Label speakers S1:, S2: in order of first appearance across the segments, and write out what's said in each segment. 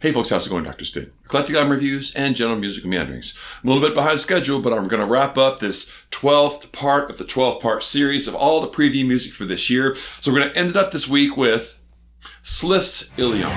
S1: Hey folks, how's it going? Dr. Spin. Eclectic album reviews and general musical meanderings. I'm a little bit behind schedule, but I'm going to wrap up this 12th part of the 12-part series of all the preview music for this year. So we're going to end it up this week with Slift's Ilion.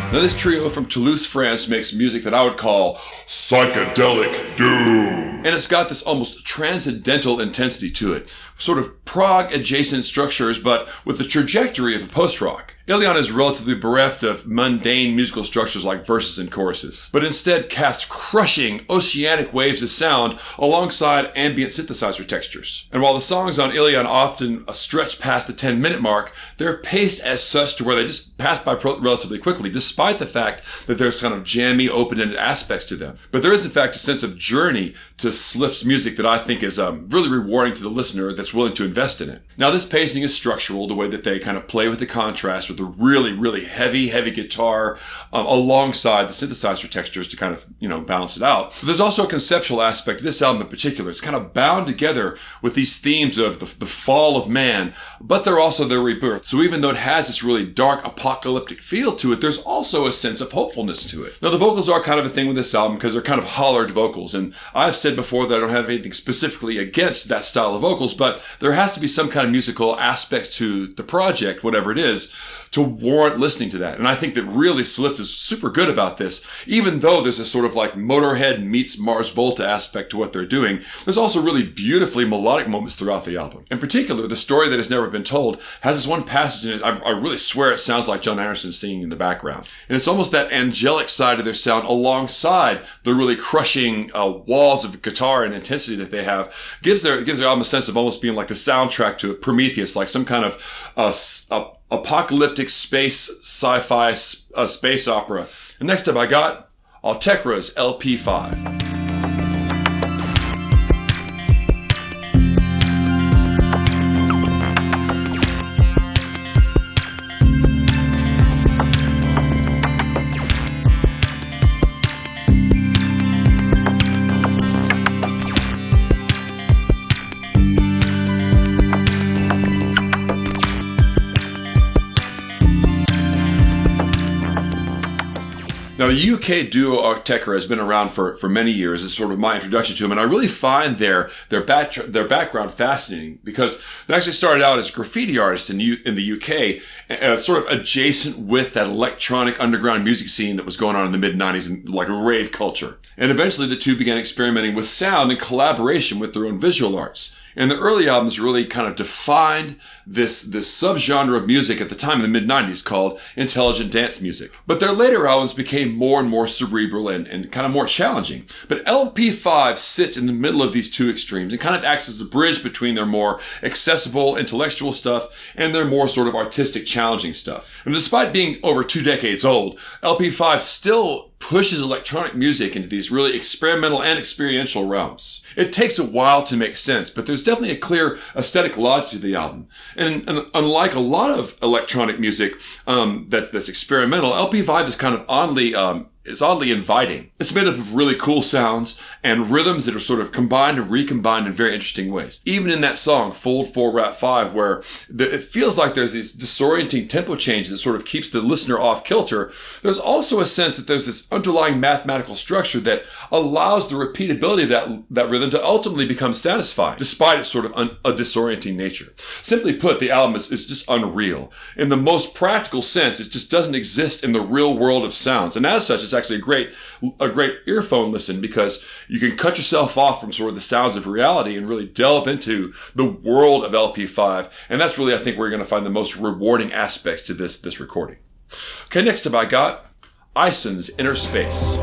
S1: Now this trio from Toulouse, France makes music that I would call psychedelic doom. And it's got this almost transcendental intensity to it. Sort of prog-adjacent structures, but with the trajectory of a post-rock. Ilion is relatively bereft of mundane musical structures like verses and choruses, but instead casts crushing oceanic waves of sound alongside ambient synthesizer textures. And while the songs on Ilion often stretch past the 10-minute mark, they're paced as such to where they just pass by relatively quickly, despite the fact that there's kind of jammy, open-ended aspects to them. But there is, in fact, a sense of journey to Slift's music that I think is really rewarding to the listener that's willing to invest in it. Now, this pacing is structural, the way that they kind of play with the contrast with the really heavy guitar alongside the synthesizer textures to kind of, balance it out. But there's also a conceptual aspect to this album in particular. It's kind of bound together with these themes of the fall of man, but they're also their rebirth. So even though it has this really dark apocalyptic feel to it, there's also a sense of hopefulness to it. Now, the vocals are kind of a thing with this album because they're kind of hollered vocals, and I've said before that I don't have anything specifically against that style of vocals, but there has to be some kind of musical aspects to the project, whatever it is, to warrant listening to that. And I think that really Slift is super good about this. Even though there's a sort of like Motorhead meets Mars Volta aspect to what they're doing, there's also really beautifully melodic moments throughout the album. In particular, The Story That Has Never Been Told has this one passage in it, I really swear it sounds like John Anderson singing in the background. And it's almost that angelic side of their sound alongside the really crushing walls of guitar and intensity that they have, gives their album a sense of almost being like the soundtrack to Prometheus, like some kind of apocalyptic space sci-fi space opera. And next up I got Autechre's LP5. Now, the UK duo Autechre has been around for many years. It's sort of my introduction to them, and I really find their background fascinating because they actually started out as graffiti artists in the UK, sort of adjacent with that electronic underground music scene that was going on in the mid-90s and like rave culture. And eventually the two began experimenting with sound in collaboration with their own visual arts. And the early albums really kind of defined this subgenre of music at the time in the mid-90s called intelligent dance music. But their later albums became more and more cerebral and kind of more challenging. But LP5 sits in the middle of these two extremes and kind of acts as a bridge between their more accessible intellectual stuff and their more sort of artistic challenging stuff. And despite being over 2 decades old, LP5 still pushes electronic music into these really experimental and experiential realms. It takes a while to make sense, but there's definitely a clear aesthetic logic to the album. And unlike a lot of electronic music that's experimental, LP5 is kind of oddly inviting. It's made up of really cool sounds and rhythms that are sort of combined and recombined in very interesting ways. Even in that song, Fold 4 Rap 5, where it feels like there's these disorienting tempo changes that sort of keeps the listener off kilter, there's also a sense that there's this underlying mathematical structure that allows the repeatability of that rhythm to ultimately become satisfying, despite its sort of a disorienting nature. Simply put, the album is just unreal. In the most practical sense, it just doesn't exist in the real world of sounds. And as such, it's actually a great earphone listen because you can cut yourself off from sort of the sounds of reality and really delve into the world of LP5. And that's really, I think, where you're going to find the most rewarding aspects to this recording. Okay, next up I got Ison's Inner Space.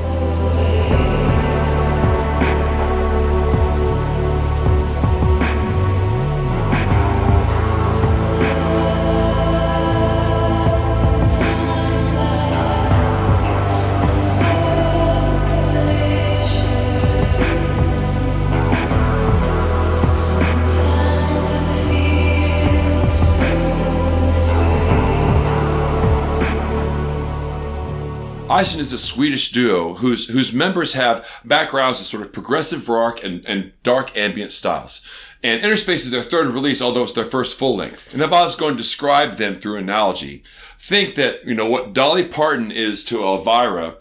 S1: Ison is a Swedish duo whose members have backgrounds in sort of progressive rock and dark ambient styles. And Interspace is their third release, although it's their first full length. And if I was going to describe them through analogy, think that, what Dolly Parton is to Elvira,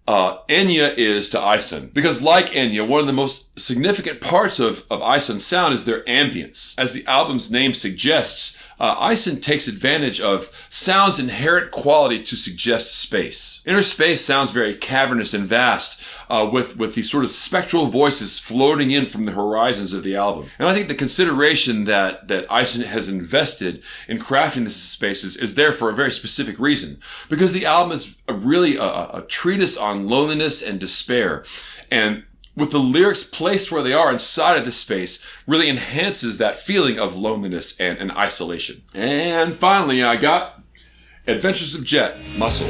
S1: Enya is to Ison. Because like Enya, one of the most significant parts of Ison's sound is their ambience. As the album's name suggests, Ison takes advantage of sound's inherent quality to suggest space. Inner Space sounds very cavernous and vast, with these sort of spectral voices floating in from the horizons of the album. And I think the consideration that Ison has invested in crafting this space is there for a very specific reason. Because the album is really a treatise on loneliness and despair. And with the lyrics placed where they are inside of this space, really enhances that feeling of loneliness and isolation. And finally, I got Adventures of Jet, Muscle.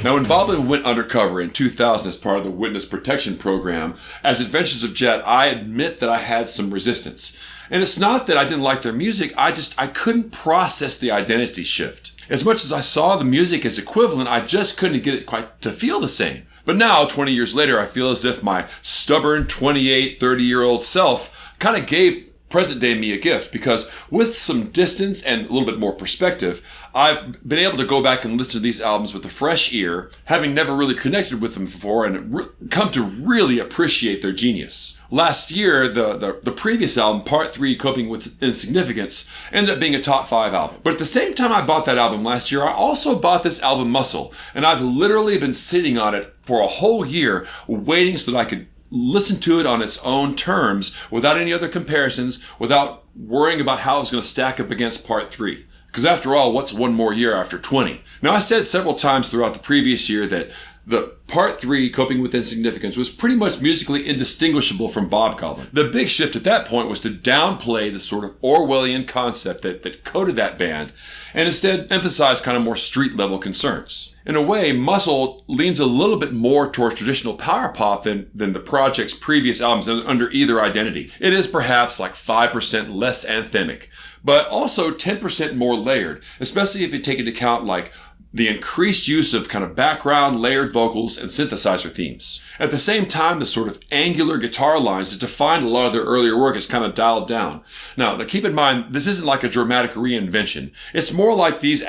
S1: Now, when Bob Dylan went undercover in 2000 as part of the Witness Protection Program as Adventures of Jet, I admit that I had some resistance. And it's not that I didn't like their music, I couldn't process the identity shift. As much as I saw the music as equivalent, I just couldn't get it quite to feel the same. But now, 20 years later, I feel as if my stubborn 28, 30-year-old self kind of gave present day me a gift, because with some distance and a little bit more perspective, I've been able to go back and listen to these albums with a fresh ear, having never really connected with them before, and come to really appreciate their genius. Last year, the previous album, Part 3, Coping with Insignificance, ended up being a top 5 album. But at the same time I bought that album last year, I also bought this album Muscle, and I've literally been sitting on it for a whole year, waiting so that I could listen to it on its own terms, without any other comparisons, without worrying about how it's going to stack up against Part 3. Because after all, what's one more year after 20? Now, I said several times throughout the previous year that the Part 3, Coping with Insignificance, was pretty much musically indistinguishable from Bob Goblin. The big shift at that point was to downplay the sort of Orwellian concept that coded that band, and instead emphasize kind of more street-level concerns. In a way, Muscle leans a little bit more towards traditional power pop than the project's previous albums under either identity. It is perhaps like 5% less anthemic, but also 10% more layered, especially if you take into account like the increased use of kind of background, layered vocals, and synthesizer themes. At the same time, the sort of angular guitar lines that defined a lot of their earlier work is kind of dialed down. Now keep in mind, this isn't like a dramatic reinvention. It's more like these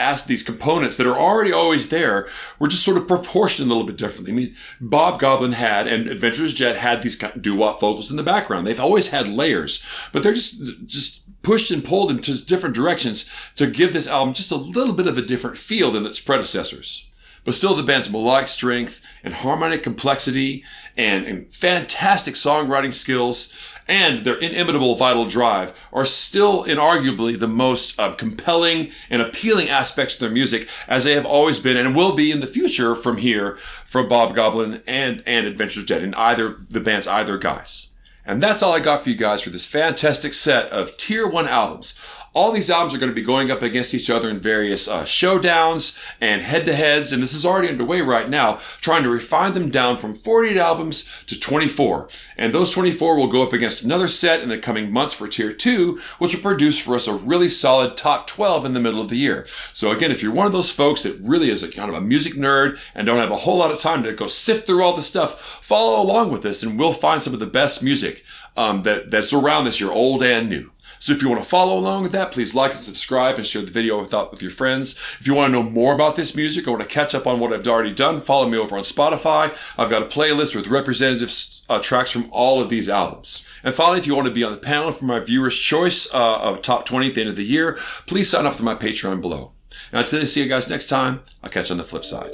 S1: components that are already always there were just sort of proportioned a little bit differently. I mean, Bob Goblin had, and Adventures Jet had these kind of doo-wop vocals in the background. They've always had layers, but they're just pushed and pulled into different directions to give this album just a little bit of a different feel than its predecessors. But still, the band's melodic strength and harmonic complexity and fantastic songwriting skills and their inimitable vital drive are still inarguably the most compelling and appealing aspects of their music, as they have always been and will be in the future from Bob Goblin and Adventures Jet, in the band's either guys. And that's all I got for you guys for this fantastic set of Tier 1 albums. All these albums are going to be going up against each other in various showdowns and head-to-heads, and this is already underway right now, trying to refine them down from 48 albums to 24. And those 24 will go up against another set in the coming months for Tier 2, which will produce for us a really solid top 12 in the middle of the year. So again, if you're one of those folks that really is a kind of a music nerd and don't have a whole lot of time to go sift through all the stuff, follow along with us and we'll find some of the best music that's around this year, old and new. So if you want to follow along with that, please like and subscribe and share the video with your friends. If you want to know more about this music or want to catch up on what I've already done, follow me over on Spotify. I've got a playlist with representative tracks from all of these albums. And finally, if you want to be on the panel for my viewers' choice of Top 20 at the end of the year, please sign up to my Patreon below. And until I see you guys next time, I'll catch you on the flip side.